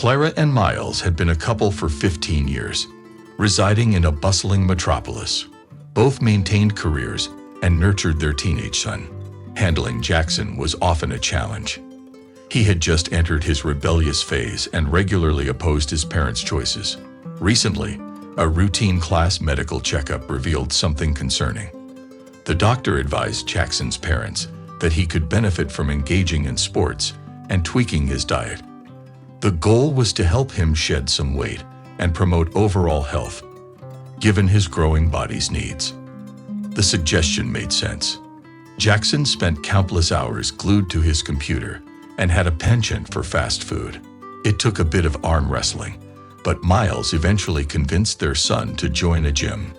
Clara and Miles had been a couple for 15 years, residing in a bustling metropolis. Both maintained careers and nurtured their teenage son. Handling Jackson was often a challenge. He had just entered his rebellious phase and regularly opposed his parents' choices. Recently, a routine class medical checkup revealed something concerning. The doctor advised Jackson's parents that he could benefit from engaging in sports and tweaking his diet. The goal was to help him shed some weight and promote overall health, given his growing body's needs. The suggestion made sense. Jackson spent countless hours glued to his computer and had a penchant for fast food. It took a bit of arm wrestling, but Miles eventually convinced their son to join a gym.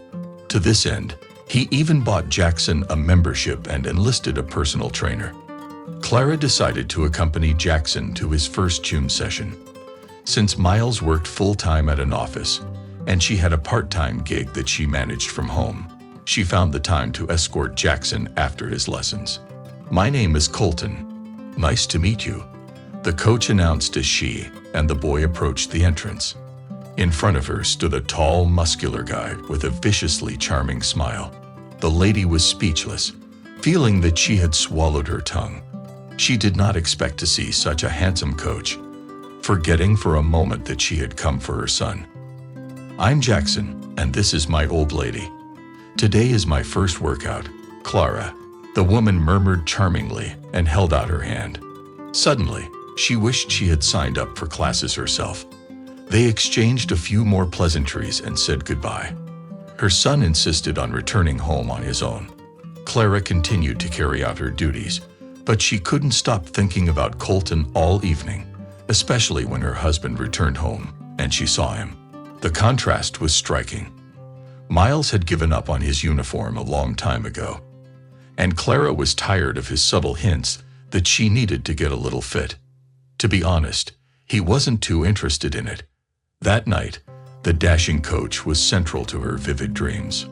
To this end, he even bought Jackson a membership and enlisted a personal trainer. Clara decided to accompany Jackson to his first gym session. Since Miles worked full-time at an office, and she had a part-time gig that she managed from home, she found the time to escort Jackson after his lessons. "My name is Colton. Nice to meet you," the coach announced as she and the boy approached the entrance. In front of her stood a tall, muscular guy with a viciously charming smile. The lady was speechless, feeling that she had swallowed her tongue. She did not expect to see such a handsome coach, forgetting for a moment that she had come for her son. "I'm Jackson, and this is my old lady. Today is my first workout, Clara," the woman murmured charmingly and held out her hand. Suddenly, she wished she had signed up for classes herself. They exchanged a few more pleasantries and said goodbye. Her son insisted on returning home on his own. Clara continued to carry out her duties, but she couldn't stop thinking about Colton all evening, especially when her husband returned home and she saw him. The contrast was striking. Miles had given up on his uniform a long time ago, and Clara was tired of his subtle hints that she needed to get a little fit. To be honest, he wasn't too interested in it. That night, the dashing coach was central to her vivid dreams.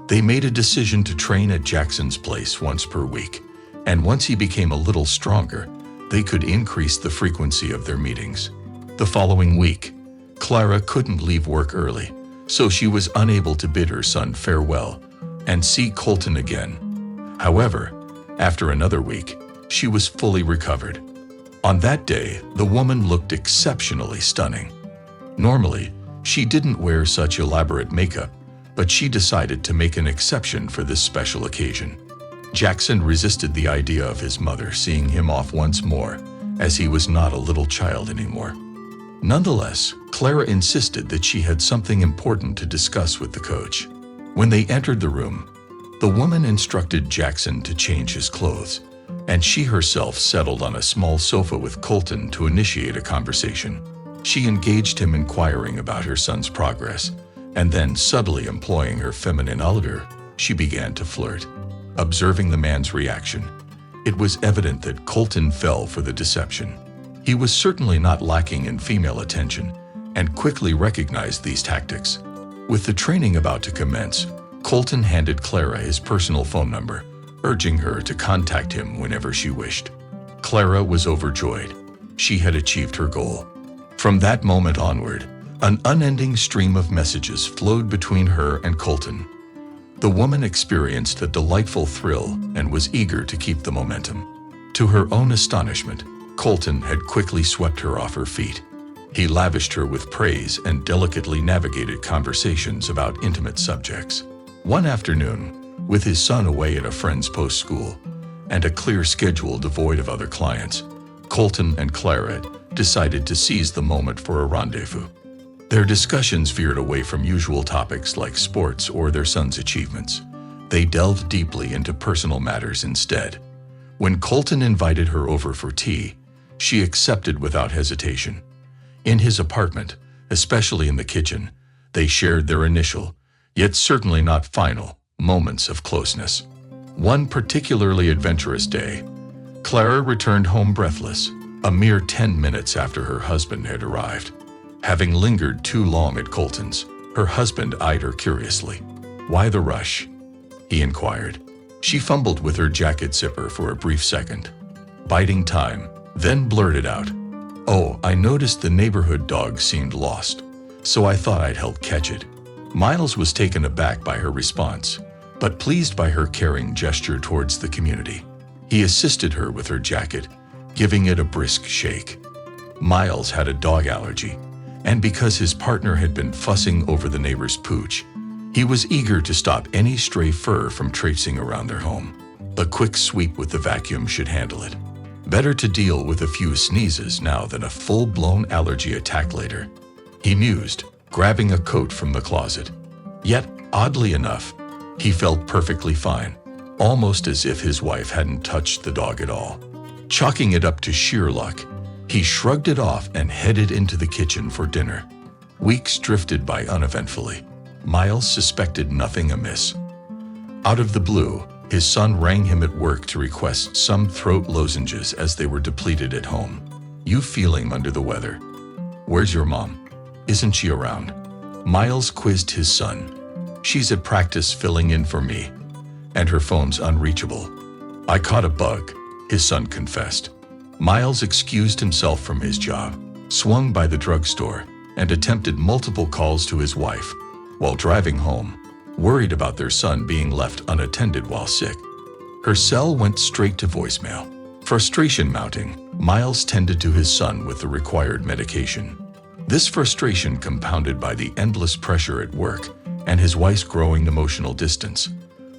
They made a decision to train at Jackson's place once per week, and once he became a little stronger, they could increase the frequency of their meetings. The following week, Clara couldn't leave work early, so she was unable to bid her son farewell and see Colton again. However, after another week, she was fully recovered. On that day, the woman looked exceptionally stunning. Normally, she didn't wear such elaborate makeup, but she decided to make an exception for this special occasion. Jackson resisted the idea of his mother seeing him off once more, as he was not a little child anymore. Nonetheless, Clara insisted that she had something important to discuss with the coach. When they entered the room, the woman instructed Jackson to change his clothes, and she herself settled on a small sofa with Colton to initiate a conversation. She engaged him inquiring about her son's progress, and then subtly employing her feminine allure, she began to flirt. Observing the man's reaction, it was evident that Colton fell for the deception. He was certainly not lacking in female attention, and quickly recognized these tactics. With the training about to commence, Colton handed Clara his personal phone number, urging her to contact him whenever she wished. Clara was overjoyed. She had achieved her goal. From that moment onward, an unending stream of messages flowed between her and Colton. The woman experienced a delightful thrill and was eager to keep the momentum. To her own astonishment, Colton had quickly swept her off her feet. He lavished her with praise and delicately navigated conversations about intimate subjects. One afternoon, with his son away at a friend's post-school and a clear schedule devoid of other clients, Colton and Clara decided to seize the moment for a rendezvous. Their discussions veered away from usual topics like sports or their son's achievements. They delved deeply into personal matters instead. When Colton invited her over for tea, she accepted without hesitation. In his apartment, especially in the kitchen, they shared their initial, yet certainly not final, moments of closeness. One particularly adventurous day, Clara returned home breathless, a mere 10 minutes after her husband had arrived. Having lingered too long at Colton's, her husband eyed her curiously. "Why the rush?" he inquired. She fumbled with her jacket zipper for a brief second, biding time, then blurted out, Oh, I noticed the neighborhood dog seemed lost, so I thought I'd help catch it. Miles was taken aback by her response, but pleased by her caring gesture towards the community. He assisted her with her jacket, giving it a brisk shake. Miles had a dog allergy, and because his partner had been fussing over the neighbor's pooch, he was eager to stop any stray fur from traipsing around their home. A quick sweep with the vacuum should handle it. Better to deal with a few sneezes now than a full-blown allergy attack later, he mused, grabbing a coat from the closet. Yet, oddly enough, he felt perfectly fine, almost as if his wife hadn't touched the dog at all. Chalking it up to sheer luck, he shrugged it off and headed into the kitchen for dinner. Weeks drifted by uneventfully. Miles suspected nothing amiss. Out of the blue, his son rang him at work to request some throat lozenges as they were depleted at home. "You feeling under the weather? Where's your mom? Isn't she around?" Miles quizzed his son. "She's at practice filling in for me, and her phone's unreachable." "I caught a bug," his son confessed. Miles excused himself from his job, swung by the drugstore, and attempted multiple calls to his wife while driving home, worried about their son being left unattended while sick. Her cell went straight to voicemail. Frustration mounting, Miles tended to his son with the required medication. This frustration compounded by the endless pressure at work and his wife's growing emotional distance,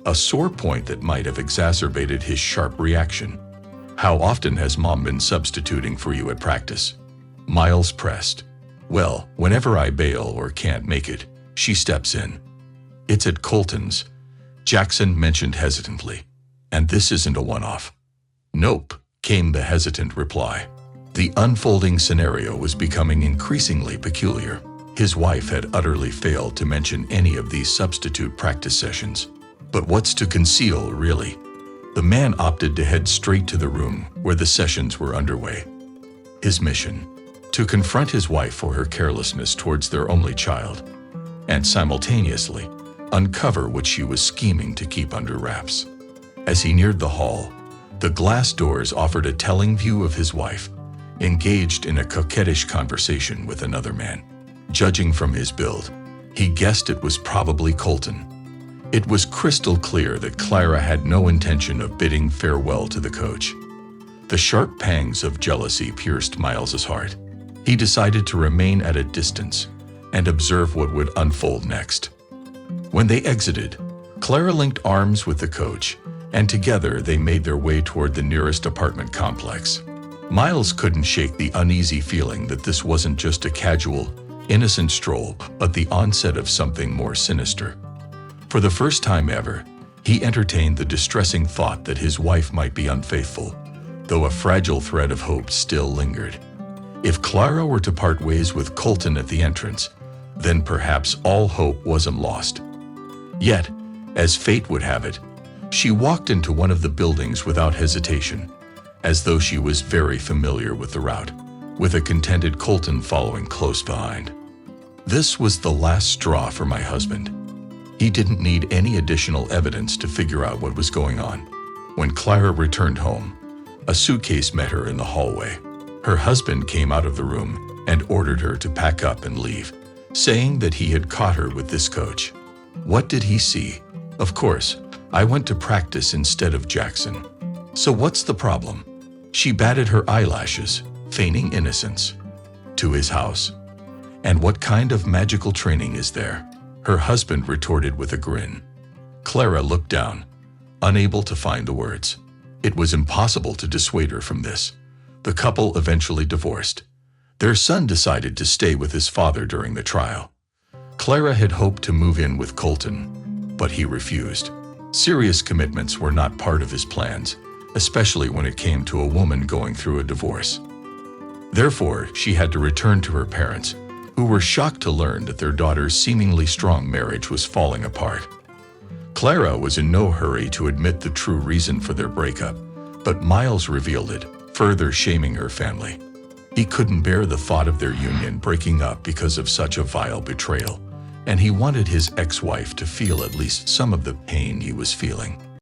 a sore point that might have exacerbated his sharp reaction. "How often has mom been substituting for you at practice?" Miles pressed. "Well, whenever I bail or can't make it, she steps in." "It's at Colton's," Jackson mentioned hesitantly. "And this isn't a one-off." "Nope," came the hesitant reply. The unfolding scenario was becoming increasingly peculiar. His wife had utterly failed to mention any of these substitute practice sessions. But what's to conceal, really? The man opted to head straight to the room where the sessions were underway. His mission: to confront his wife for her carelessness towards their only child, and simultaneously uncover what she was scheming to keep under wraps. As he neared the hall, the glass doors offered a telling view of his wife, engaged in a coquettish conversation with another man. Judging from his build, he guessed it was probably Colton. It was crystal clear that Clara had no intention of bidding farewell to the coach. The sharp pangs of jealousy pierced Miles's heart. He decided to remain at a distance and observe what would unfold next. When they exited, Clara linked arms with the coach, and together they made their way toward the nearest apartment complex. Miles couldn't shake the uneasy feeling that this wasn't just a casual, innocent stroll, but the onset of something more sinister. For the first time ever, he entertained the distressing thought that his wife might be unfaithful, though a fragile thread of hope still lingered. If Clara were to part ways with Colton at the entrance, then perhaps all hope wasn't lost. Yet, as fate would have it, she walked into one of the buildings without hesitation, as though she was very familiar with the route, with a contented Colton following close behind. "This was the last straw for my husband." He didn't need any additional evidence to figure out what was going on. When Clara returned home, a suitcase met her in the hallway. Her husband came out of the room and ordered her to pack up and leave, saying that he had caught her with this coach. What did he see? "Of course, I went to practice instead of Jackson." "So what's the problem?" She batted her eyelashes, feigning innocence. "To his house. And what kind of magical training is there?" her husband retorted with a grin. Clara looked down, unable to find the words. It was impossible to dissuade her from this. The couple eventually divorced. Their son decided to stay with his father during the trial. Clara had hoped to move in with Colton, but he refused. Serious commitments were not part of his plans, especially when it came to a woman going through a divorce. Therefore, she had to return to her parents, who were shocked to learn that their daughter's seemingly strong marriage was falling apart. Clara was in no hurry to admit the true reason for their breakup, but Miles revealed it, further shaming her family. He couldn't bear the thought of their union breaking up because of such a vile betrayal, and he wanted his ex-wife to feel at least some of the pain he was feeling.